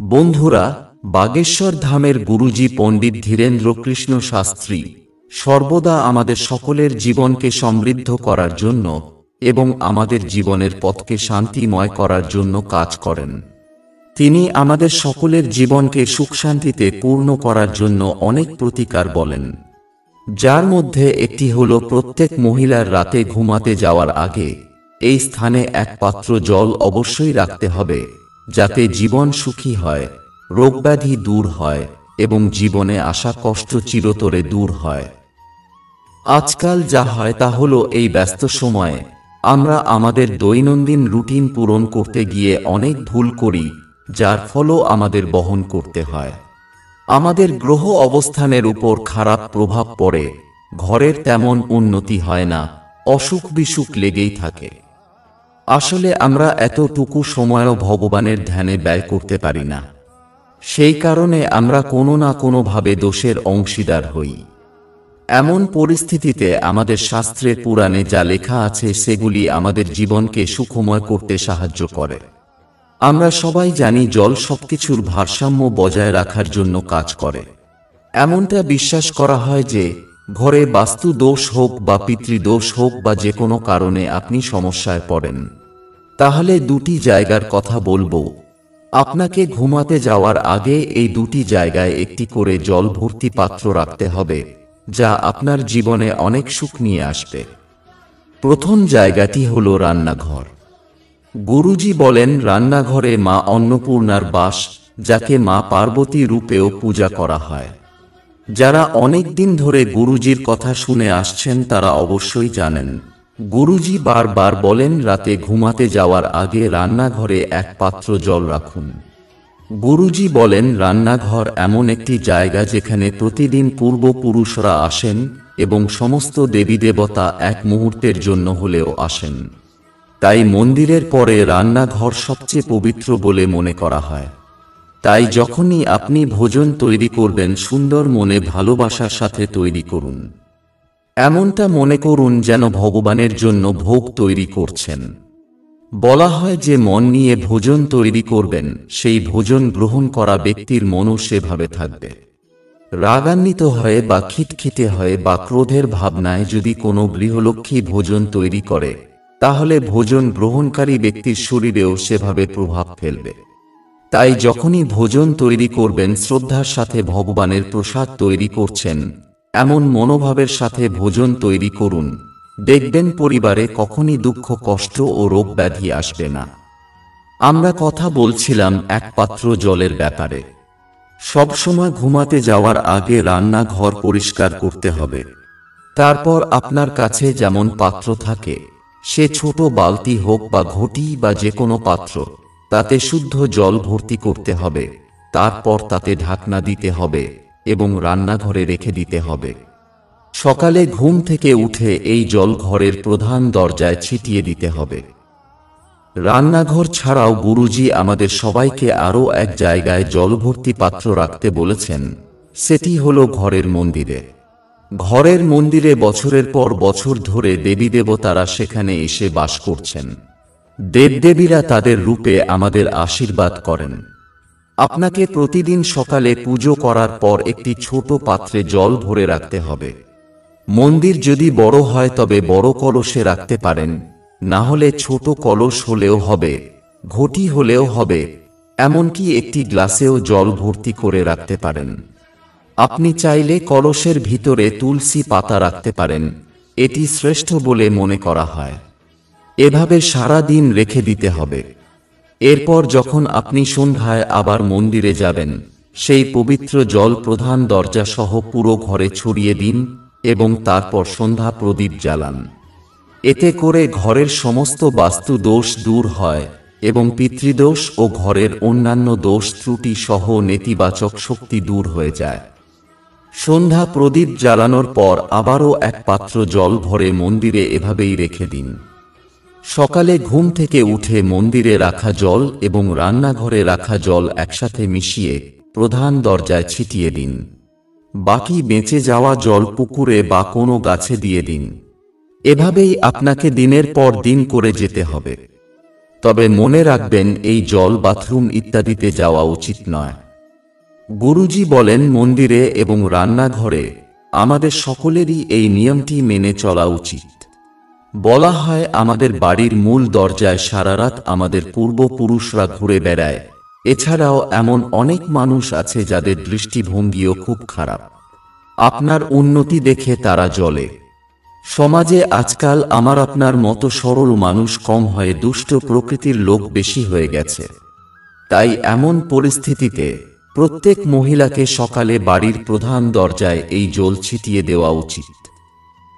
বন্ধুরা, বাগেশ্বর ধামের গুরুজি পণ্ডিত ধীরেন্দ্র কৃষ্ণ শাস্ত্রী সর্বদা আমাদের সকলের জীবনকে সমৃদ্ধ করার জন্য এবং আমাদের জীবনের পথকে শান্তিময় করার জন্য কাজ করেন। তিনি আমাদের সকলের জীবনকে সুখশান্তিতে পূর্ণ করার জন্য অনেক প্রতিকার বলেন, যার মধ্যে একটি হল প্রত্যেক মহিলার রাতে ঘুমাতে যাওয়ার আগে এই স্থানে এক পাত্র জল অবশ্যই রাখতে হবে, যাতে জীবন সুখী হয়, রোগব্যাধি দূর হয় এবং জীবনে আসা কষ্ট চিরতরে দূর হয়। আজকাল যা হয় তা হলো এই ব্যস্ত সময়ে আমরা আমাদের দৈনন্দিন রুটিন পূরণ করতে গিয়ে অনেক ভুল করি, যার ফলও আমাদের বহন করতে হয়। আমাদের গ্রহ অবস্থানের উপর খারাপ প্রভাব পড়ে, ঘরের তেমন উন্নতি হয় না, অসুখ বিসুখ লেগেই থাকে। আসলে আমরা এতটুকু সময়ও ভগবানের ধ্যানে ব্যয় করতে পারি না। সেই কারণে আমরা কোনো না কোনোভাবে দোষের অংশীদার হই। এমন পরিস্থিতিতে আমাদের শাস্ত্রের পুরাণে যা লেখা আছে সেগুলি আমাদের জীবনকে সুখময় করতে সাহায্য করে। আমরা সবাই জানি জল সবকিছুর ভারসাম্য বজায় রাখার জন্য কাজ করে। এমনটা বিশ্বাস করা হয় যে ঘরে বাস্তু দোষ হোক বা পিতৃদোষ হোক বা যে কোনো কারণে আপনি সমস্যায় পড়েন, তাহলে দুটি জায়গার কথা বলবো। আপনাকে ঘুমাতে যাওয়ার আগে এই দুটি জায়গায় একটি করে জল ভর্তি পাত্র রাখতে হবে, যা আপনার জীবনে অনেক সুখ নিয়ে আসবে। প্রথম জায়গাটি হল রান্নাঘর। গুরুজি বলেন রান্নাঘরে মা অন্নপূর্ণার বাস, যাকে মা পার্বতী রূপেও পূজা করা হয়। যারা অনেক দিন ধরে গুরুজির কথা শুনে আসছেন তারা অবশ্যই জানেন, গুরুজি বারবার বলেন রাতে ঘুমাতে যাওয়ার আগে রান্নাঘরে এক পাত্র জল রাখুন। গুরুজি বলেন রান্নাঘর এমন একটি জায়গা যেখানে প্রতিদিন পূর্বপুরুষরা আসেন এবং সমস্ত দেবীদেবতা এক মুহূর্তের জন্য হলেও আসেন। তাই মন্দিরের পরে রান্নাঘর সবচেয়ে পবিত্র বলে মনে করা হয়। তাই যখনই আপনি ভোজন তৈরি করবেন, সুন্দর মনে ভালোবাসার সাথে তৈরি করুন। এমনটা মনে করুন যেন ভগবানের জন্য ভোগ তৈরি করছেন। বলা হয় যে মন নিয়ে ভোজন তৈরি করবেন, সেই ভোজন গ্রহণ করা ব্যক্তির মনও সেভাবে থাকবে। রাগান্বিত হয়ে বা খিটখিটে হয়ে বা ক্রোধের ভাবনায় যদি কোনো গৃহলক্ষ্মী ভোজন তৈরি করে, তাহলে ভোজন গ্রহণকারী ব্যক্তির শরীরেও সেভাবে প্রভাব ফেলবে। তাই যখনই ভোজন তৈরি করবেন, শ্রদ্ধার সাথে ভগবানের প্রসাদ তৈরি করছেন এমন মনোভাবের সাথে ভোজন তৈরি করুন। দেখবেন পরিবারে কখনই দুঃখ, কষ্ট ও রোগ ব্যাধি আসবে না। আমরা কথা বলছিলাম এক পাত্র জলের ব্যাপারে। সবসময় ঘুমাতে যাওয়ার আগে রান্নাঘর পরিষ্কার করতে হবে। তারপর আপনার কাছে যেমন পাত্র থাকে, সে ছোট বালতি হোক বা ঘটি বা যে কোনো পাত্র, তাতে শুদ্ধ জল ভর্তি করতে হবে। তারপর তাতে ঢাকনা দিতে হবে এবং রান্নাঘরে রেখে দিতে হবে। সকালে ঘুম থেকে উঠে এই জল ঘরের প্রধান দরজায় ছিটিয়ে দিতে হবে। রান্নাঘর ছাড়াও গুরুজি আমাদের সবাইকে আরও এক জায়গায় জল ভর্তি পাত্র রাখতে বলেছেন, সেটি হল ঘরের মন্দিরে। ঘরের মন্দিরে বছরের পর বছর ধরে দেবীদেবতারা সেখানে এসে বাস করছেন। দেবদেবীরা তাদের রূপে আমাদের আশীর্বাদ করেন। আপনাকে প্রতিদিন সকালে পুজো করার পর একটি ছোট পাত্রে জল ভরে রাখতে হবে। মন্দির যদি বড় হয় তবে বড় কলসে রাখতে পারেন, না হলে ছোট কলস হলেও হবে, ঘটি হলেও হবে, এমনকি একটি গ্লাসেও জল ভর্তি করে রাখতে পারেন। আপনি চাইলে কলসের ভিতরে তুলসী পাতা রাখতে পারেন, এটি শ্রেষ্ঠ বলে মনে করা হয়। এভাবে সারা দিন রেখে দিতে হবে। এরপর যখন আপনি সন্ধ্যায় আবার মন্দিরে যাবেন, সেই পবিত্র জল প্রধান দরজা সহ পুরো ঘরে ছড়িয়ে দিন এবং তারপর সন্ধ্যা প্রদীপ জ্বালান। এতে করে ঘরের সমস্ত বাস্তু দোষ দূর হয় এবং পিতৃদোষ ও ঘরের অন্যান্য দোষ ত্রুটি সহ নেতিবাচক শক্তি দূর হয়ে যায়। সন্ধ্যা প্রদীপ জ্বালানোর পর আবারও এক পাত্র জল ভরে মন্দিরে এভাবেই রেখে দিন। সকালে ঘুম থেকে উঠে মন্দিরে রাখা জল এবং রান্নাঘরে রাখা জল একসাথে মিশিয়ে প্রধান দরজায় ছিটিয়ে দিন। বাকি বেঁচে যাওয়া জল পুকুরে বা কোনো গাছে দিয়ে দিন। এভাবেই আপনাকে দিনের পর দিন করে যেতে হবে। তবে মনে রাখবেন এই জল বাথরুম ইত্যাদিতে যাওয়া উচিত নয়। গুরুজি বলেন মন্দিরে এবং রান্নাঘরে আমাদের সকলেরই এই নিয়মটি মেনে চলা উচিত। বলা হয় আমাদের বাড়ির মূল দরজায় সারারাত আমাদের পূর্বপুরুষরা ঘুরে বেড়ায়। এছাড়াও এমন অনেক মানুষ আছে যাদের দৃষ্টিভঙ্গিও খুব খারাপ। আপনার উন্নতি দেখে তারা জ্বলে। সমাজে আজকাল আমার আপনার মতো সরল মানুষ কম হয়ে দুষ্ট প্রকৃতির লোক বেশি হয়ে গেছে। তাই এমন পরিস্থিতিতে প্রত্যেক মহিলাকে সকালে বাড়ির প্রধান দরজায় এই জল ছিটিয়ে দেওয়া উচিত।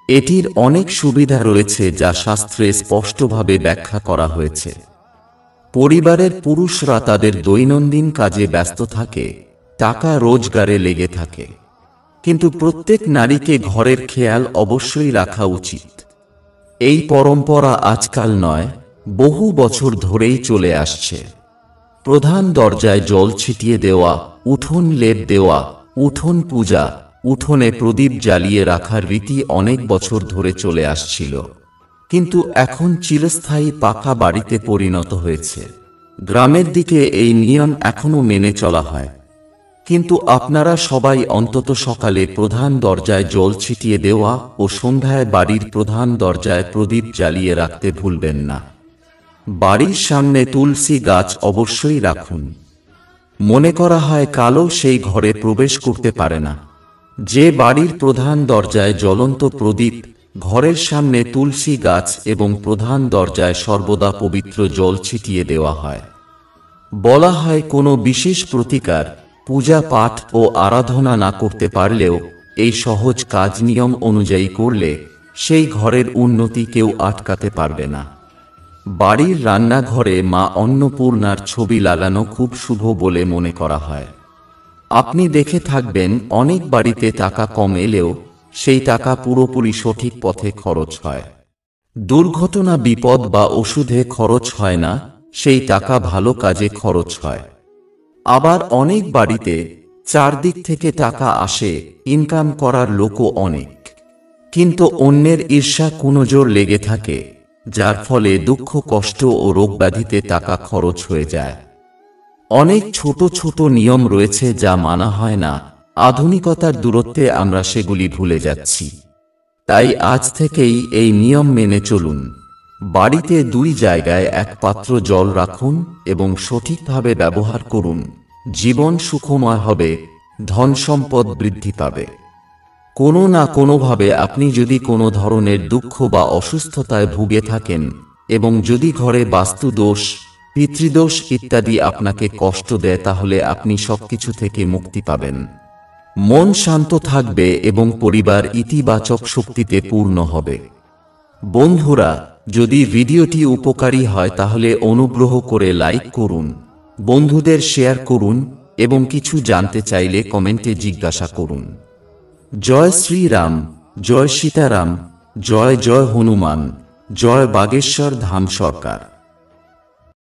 এটির অনেক সুবিধা রয়েছে যা শাস্ত্রে স্পষ্টভাবে ব্যাখ্যা করা হয়েছে। পরিবারের পুরুষরা তাদের দৈনন্দিন কাজে ব্যস্ত থাকে, টাকা রোজগারে লেগে থাকে, কিন্তু প্রত্যেক নারীকে ঘরের খেয়াল অবশ্যই রাখা উচিত। এই পরম্পরা আজকাল নয়, বহু বছর ধরেই চলে আসছে। প্রধান দরজায় জল ছিটিয়ে দেওয়া, উঠোন লেপ দেওয়া, উঠোন পূজা, উঠোনে প্রদীপ জ্বালিয়ে রাখার রীতি অনেক বছর ধরে চলে আসছিল, কিন্তু এখন চিরস্থায়ী পাকা বাড়িতে পরিণত হয়েছে। গ্রামের দিকে এই নিয়ম এখনো মেনে চলা হয়, কিন্তু আপনারা সবাই অন্তত সকালে প্রধান দরজায় জল ছিটিয়ে দেওয়া ও সন্ধ্যায় বাড়ির প্রধান দরজায় প্রদীপ জ্বালিয়ে রাখতে ভুলবেন না। বাড়ির সামনে তুলসী গাছ অবশ্যই রাখুন। মনে করা হয় কালো সেই ঘরে প্রবেশ করতে পারে না। যে বাড়ির প্রধান দরজায় জ্বলন্ত প্রদীপ, ঘরের সামনে তুলসী গাছ এবং প্রধান দরজায় সর্বদা পবিত্র জল ছিটিয়ে দেওয়া হয়। বলা হয় কোনো বিশেষ প্রতিকার, পূজা পাঠ ও আরাধনা না করতে পারলেও এই সহজ কাজ নিয়ম অনুযায়ী করলে সেই ঘরের উন্নতি কেউ আটকাতে পারবে না। বাড়ির রান্নাঘরে মা অন্নপূর্ণার ছবি লাগানো খুব শুভ বলে মনে করা হয়। আপনি দেখে থাকবেন অনেক বাড়িতে টাকা কম এলেও সেই টাকা পুরোপুরি সঠিক পথে খরচ হয়। দুর্ঘটনা, বিপদ বা ওষুধে খরচ হয় না, সেই টাকা ভালো কাজে খরচ হয়। আবার অনেক বাড়িতে চারদিক থেকে টাকা আসে, ইনকাম করার লোকও অনেক, কিন্তু অন্যের ঈর্ষা কুনজর লেগে থাকে, যার ফলে দুঃখ, কষ্ট ও রোগব্যাধিতে টাকা খরচ হয়ে যায়। অনেক ছোট ছোট নিয়ম রয়েছে যা মানা হয় না। আধুনিকতার দূরত্বে আমরা সেগুলি ভুলে যাচ্ছি। তাই আজ থেকেই এই নিয়ম মেনে চলুন। বাড়িতে দুই জায়গায় এক পাত্র জল রাখুন এবং সঠিকভাবে ব্যবহার করুন। জীবন সুখময় হবে, ধন সম্পদ বৃদ্ধি পাবে। কোনো না কোনোভাবে আপনি যদি কোনো ধরনের দুঃখ বা অসুস্থতায় ভুগে থাকেন এবং যদি ঘরে বাস্তু দোষ, পিতৃদোষ ইত্যাদি আপনাকে কষ্ট দেয়, তাহলে আপনি সবকিছু থেকে মুক্তি পাবেন। মন শান্ত থাকবে এবং পরিবার ইতিবাচক শক্তিতে পূর্ণ হবে। বন্ধুরা, যদি ভিডিওটি উপকারী হয় তাহলে অনুগ্রহ করে লাইক করুন, বন্ধুদের শেয়ার করুন এবং কিছু জানতে চাইলে কমেন্টে জিজ্ঞাসা করুন। জয় শ্রীরাম, জয় সীতারাম, জয় জয় হনুমান, জয় বাগেশ্বর ধাম সরকার।